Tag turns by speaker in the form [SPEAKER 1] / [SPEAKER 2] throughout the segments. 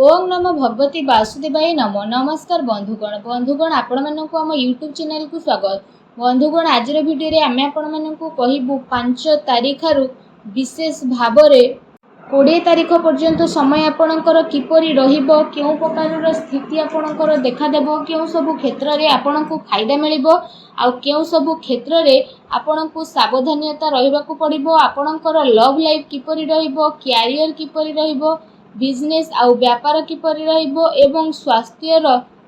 [SPEAKER 1] ओम नमो भगवती वासुदेवाय नमो। नमस्कार बंधुगण आपण मानक आम यूट्यूब चैनल को स्वागत। बंधुगण आज भिडियो आम आपण कहबू 5 तारीख विशेष भाव 20 तारीख पर्यंत समय आपणकर किपरि रहिबो, केउ प्रकार स्थिति आपणकर देखादेब, केउ सब क्षेत्र रे आपणको फायदा मिलिबो आ केउ सब क्षेत्र रे आपणको सावधानता रहिबाकू पड़िबो। आपणकर लव लाइफ किपरि रहिबो, कैरियर किपरि रहिबो, बिजनेस आउ व्यापार किपरि रहिबो एवं स्वास्थ्यर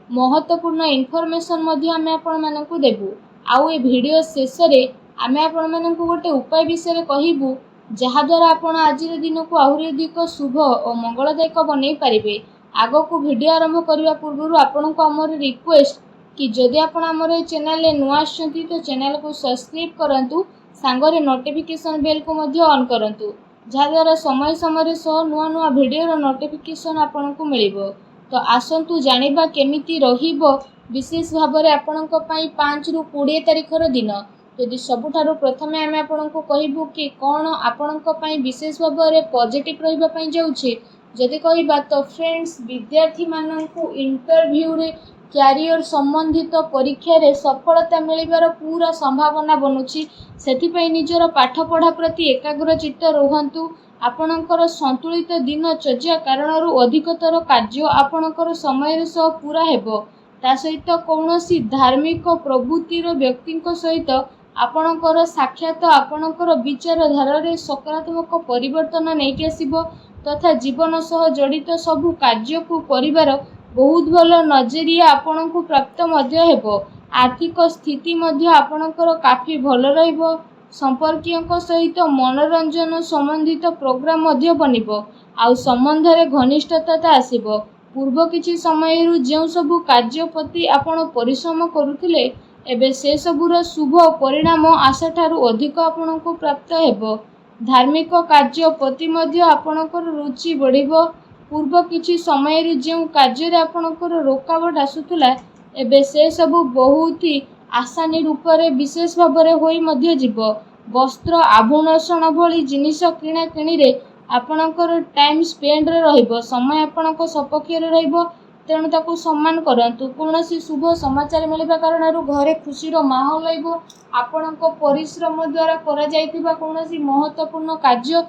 [SPEAKER 1] महत्वपूर्ण इनफॉरमेशन मध्ये आमे आपण मानकू देबू। आउ ए वीडियो शेष रे आमे आपण मानकू गोटे उपाय विषय कहबू जहाँ द्वारा आपण आज दिन को आहुरी अधिक शुभ और मंगलदायक बनई पारिबे। आगो को वीडियो आरंभ करने पूर्व आपण को आमर रिक्वेस्ट कि जदि आपण आमर चैनल रे नुआ आछंती तो चैनल को सब्सक्राइब करंतु, सांगरे नोटिफिकेशन बेल को मध्य ऑन करंतु, जहाँद्वारा समय समय सह नुआ नुआ वीडियो नोटिफिकेशन आपन को मिलिबो। तो आसंतु जानिबा केमिति रहिबो विशेष भाव में आपणक पई 5 रु 20 तारीखर दिन। यदि सबुठारु प्रथमे आमे आपणको कहबू कि कौन आपणक पई विशेष भाव में पॉजिटिव रहिबा पई जाउछि। जदि कहबा तो फ्रेंड्स, विद्यार्थी माननकु इंटरव्यू रे कैरियर संबंधित परीक्षा रे सफलता मिलिबार पूरा संभावना बनुछि। सेथिपई निजर पाठ पढ़ा प्रति एकाग्रचित्त रुहंतु। आपणकर संतुलित दिनचर्या कारणरू अधिकतर कार्य आपणकर समय सह पूरा हेबो। ता सहित कौनसी धार्मिक प्रवृत्तिर व्यक्ति सहित आपणकर साक्षात आपणकर विचारधारा रे सकारात्मक परिवर्तन नहीं आसिबो तथा जीवन सह जड़ित सबु कार्य को करिवार बहुत भल नजरिया आपणको प्राप्त मध्य हेबो। आर्थिक स्थिति मध्य आपणकर काफी भल रहिबो। संपर्कियों सहित मनोरंजन संबंधित प्रोग्राम मध्य बनिबो आउ संबंध रे घनिष्ठता आसिबो। पूर्व किछि समय जो सबु कार्य प्रति आपण परिश्रम करुथिले एबे से सबुर शुभ परिणाम आशा ठारू अधिक आपणको प्राप्त हेबो। धार्मिक कार्य प्रति मध्य आपणकर रुचि बढ़िबो। पूर्व किछि समय जो कार्य रे आपणकर रोकावट आसुथुला एबे से सबु बहुत ही आसानी रूप रे विशेष भाव रे होई मध्य जीवो। वस्त्र आभूषण भली जिनिस किणा किणी रे आपणकर टाइम स्पेंड रे रहिबो। समय आपणको सपक्ष रे रहिबो, तेणु ताकू सम्मान करंतु। कोनोसी शुभ समाचार मिलिबा कारणरू घरे खुशीर माहौल रहिबो। आपणको परिश्रम द्वारा करा जायतिबा कोनोसी महत्वपूर्ण कार्य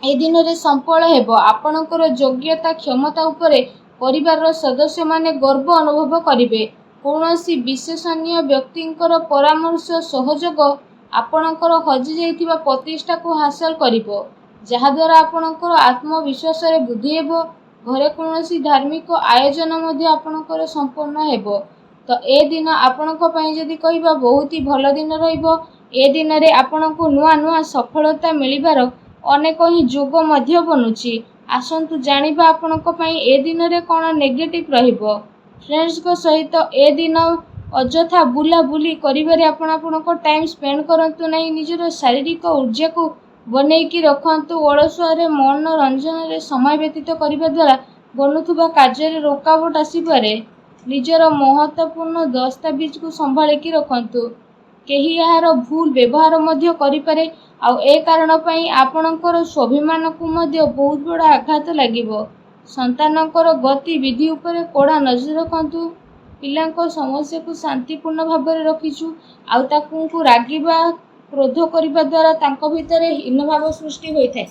[SPEAKER 1] ए दिन रे संपन्न हेबो। आपणकर योग्यता क्षमता उपरे परिवार सदस्य माने गर्व अनुभव करिवे। कोनोसी विशेषणीय व्यक्तिंकर परामर्श सहयोग आपणकर हजि जाइतिबा प्रतिष्ठा को हासिल करिवो, जहाँ द्वारा आपणकर आत्मविश्वास रे वृद्धि हेबो। घरे कोनोसी धार्मिक आयोजन मध्ये आपणकर संपन्न हेबो। तो ए दिन आपणक पई जदि कहिबा बहुत ही भल दिन रहिबो। ए दिन रे आपणको नुआ नुआ सफलता मिलिबार अनेक ही जोग मध्य बनुछि। आसंतु जानिबा आपणक पई ए दिन रे कोन नेगेटिव रहिबो। फ्रेंड्स को सहित ए दिन अजथा बुला बुली करिबारे आपणको टाइम स्पेंड करंतु नहीं। निजर शारीरिक ऊर्जा को बनेकी रखंतु। अलसुआरे मनोरंजन रे समय व्यतीत करिबा द्वारा बनुथुबा कार्य रे रोकावट आसीपारे। निजर महत्वपूर्ण दस्तावेज को संभाळिकी रखंतु। केही यार भूल व्यवहार मध्य करिपारे आउ ए कारण पई आपणकर स्वाभिमान को मध्य बहुत बड़ा आघात लागिबो। संतानकर गतिविधि उपरे कोड़ा नजर रखंतु। पिलांको समस्या को शांतिपूर्ण भाव में रखिछु आउ ताकू रागिबा क्रोध करिबा द्वारा तांको भितरे हीन भाव सृष्टि होइथाय।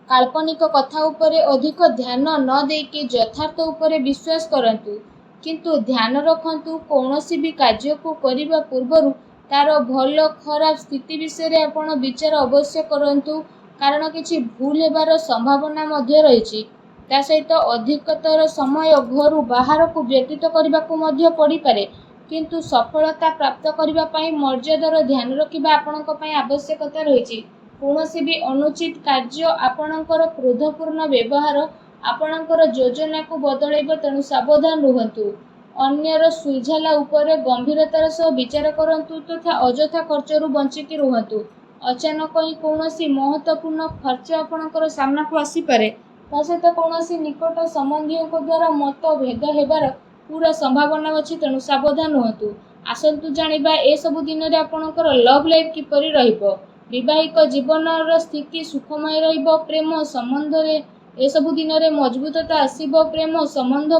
[SPEAKER 1] काल्पनिक कथा उपरे अधिक ध्यान न देके यथार्थ उपरे विश्वास करंतु। किंतु ध्यान रखंतु कौनसी भी कार्य को करिबा पूर्वरु तार भल खराब स्थिति विषय रे आपण विचार अवश्य करंतु, कारण किछि भूल हेबार संभावना मध्य रहिछि। ता सहित अधिकतर समय घरु बाहर को व्यतीत करबा को मध्य पड़ी पारे। किंतु सफलता प्राप्त करबा पई मर्यादार ध्यान रखिबा आपणक पई आवश्यकता रहिछि। कोनोसी भी अनुचित कार्य आपणकर क्रोधपूर्ण व्यवहार आपणकर योजना को बदलैबो, तेणु सावधान रुहंतु। अन्यर सुझाला उपरे गंभीरतार सह विचार करंतु तथा अजथा खर्चरू बंचिकी रुहंतु। अचानक ही कोनोसी महत्वपूर्ण खर्च आपणकर सामना को आसी पारे। ता सहित कोनोसी निकट संबंधियों को द्वारा मतभेद हेबार पूरा संभावना अछि, तेणु सावधान रुहंतु। आसंतु जानिबा ए सब दिन रे आपणकर लव लाइफ किपरि रहिबो। विवाहिक जीवन स्थिति सुखमय रहिबो। प्रेम संबंध रे एसबु दिन में मजबूतता आसब प्रेम संबंध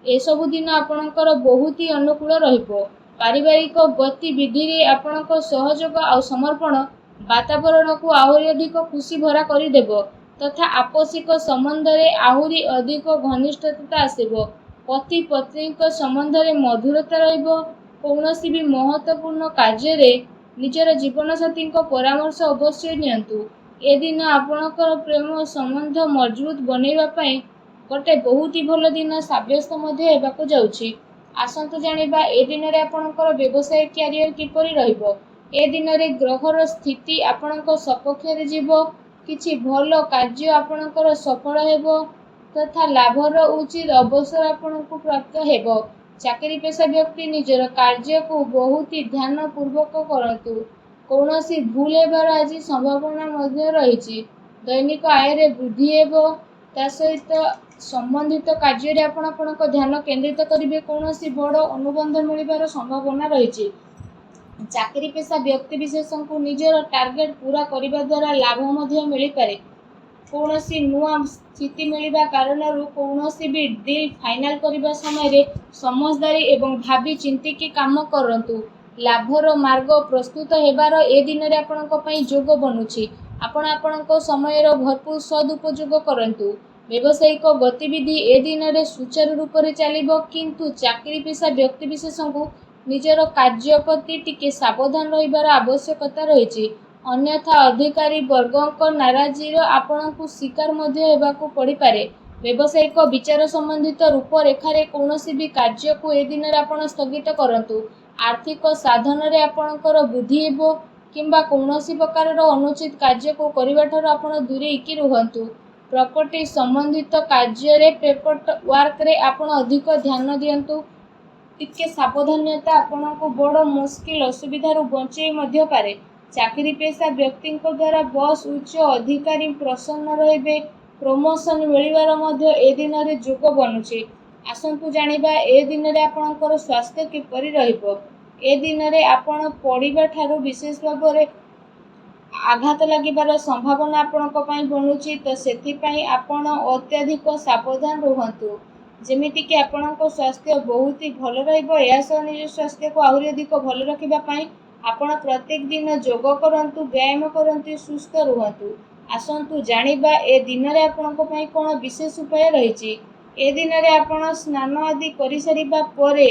[SPEAKER 1] एसबु दिन आपणकर बहुत ही अनुकूल रहिबो। पारिवारिक गतिविधि रे आपणक सहयोग आ समर्पण वातावरण को आहरी अधिक खुशी भरा करदेव तथा आपसिक संबंध रे आहरी अधिक घनिष्ठता आसब। पति पत्नी संबंध रे मधुरता रहिबो। कौनसी भी महत्वपूर्ण कार्य रे निजर जीवन साथी परामर्श अवश्य नियंतु। ए दिन आपणकर प्रेम संबंध मजबूत बनैबा पई गोटे बहुत ही भल दिन साब्यस्त होगाकू जाउछि। आसंतु जानिबा ए दिन रे आपणकर व्यवसाय कैरियर किपरि रहिबो। ए दिन रे ग्रहर स्थिति आपणक सपक्ष रे जीवो। किछि भल कार्य आपणकर सफल हेबो तथा लाभर उचित अवसर आपणको प्राप्त हेबो। चाकरी पेशा व्यक्ति निजर कार्य को बहुत ही ध्यान पूर्वक करतु। कौनसी भूल हेबार आज संभावना मध्य रही। दैनिक आय रे वृद्धि हेबो। ता सहित संबंधित कार्य रे आपणक ध्यान केंद्रित करिवे। कौनसी बड़ अनुबंध मिलिबार संभावना रही। चाकरी पेशा व्यक्ति विशेष को निजर टार्गेट पूरा करने द्वारा लाभ मध्य मिल पारे। कौनसी नुआ स्थिति मिलवा कारण कौनसी भी डील फाइनल करने समय समझदारी एवं भावी चिंतिकी काम करंतु। लाभर मार्ग प्रस्तुत हेबार ए दिन रे आपणक पई जोग बनुछि। आपण आपणक समय भरपूर सदुपयोग करंतु। व्यावसायिक गतिविधि ए दिन रे सुचारू रूप से चलिबो किंतु चाकरी पेशा व्यक्ति विशेष को निजर कार्य प्रति टिके सावधान रहिबार आवश्यकता रही। अन्यथा अधिकारी वर्गक नाराजी आपणकु शिकार मध्य हेबाकू पड़ी पारे। व्यावसायिक विचार संबंधित रूपरेखा रे कौनसी भी कार्य को ए दिन रे आपण स्थगित करंतु। आर्थिक साधन रे आपणकर बुद्धि हेबो किंबा कौनसी प्रकार अनुचित कार्य को करबा ठार आपण दूरेकी रुहंतु। प्रॉपर्टी संबंधित कार्य रे पेपर वर्क रे आपण अधिक ध्यान दियंतु। टिके सावधानता आपणको बड़ मुश्किल असुविधा बंचई मध्य पारे। चाकरी पेशा व्यक्ति द्वारा बस उच्च अधिकारी प्रसन्न रहिबे। प्रमोशन मिलिबार मध्य ए दिन रे जोग बनुछि। आसंतु जानिबा ए दिन रे आपणकर स्वास्थ्य किपरि रहिबो। ए दिन रे आपण पढ़िबा ठारू विशेष भाव रे आघात लागिबार संभावना आपणक पई बनुछि। तो सेथि पई आपण अत्यधिक सावधान रुहंतु जेमिति कि आपणक स्वास्थ्य बहुत ही भल रहिबो। या सह निज स्वास्थ्य को आहुरी अधिक भल रखिबा पई आपण प्रत्येक दिन योग करंतु, व्यायाम करंतु, सुस्थ रुहंतु। आसंतु जानिबा ए दिन रे आपणक पई कोन विशेष उपाय रहिछि। ए दिन रे आपण स्नान आदि करि सारिबा परे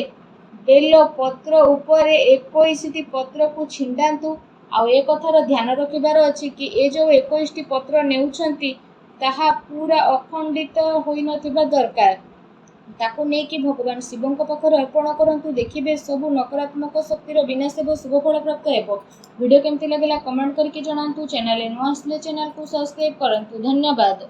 [SPEAKER 1] बेल पत्र उपरे 21टी पत्र को छिंडांतु। आ ए कथार ध्यान रखिबार अछि कि ए जो 21टी पत्र नेउछंती ताहा पूरा अखंडित होई नथिबा दरकार। ताकू नहीं कि भगवान शिवों पाखे अर्पण करंतु। देखिबे सबु नकारात्मक शक्तिर विनाश हेबो, शुभ फल प्राप्त हेबो। वीडियो केमती लागला कमेंट करके जणांतु। चैनल नुआ आसले चैनल को सब्सक्राइब करंतु। धन्यवाद।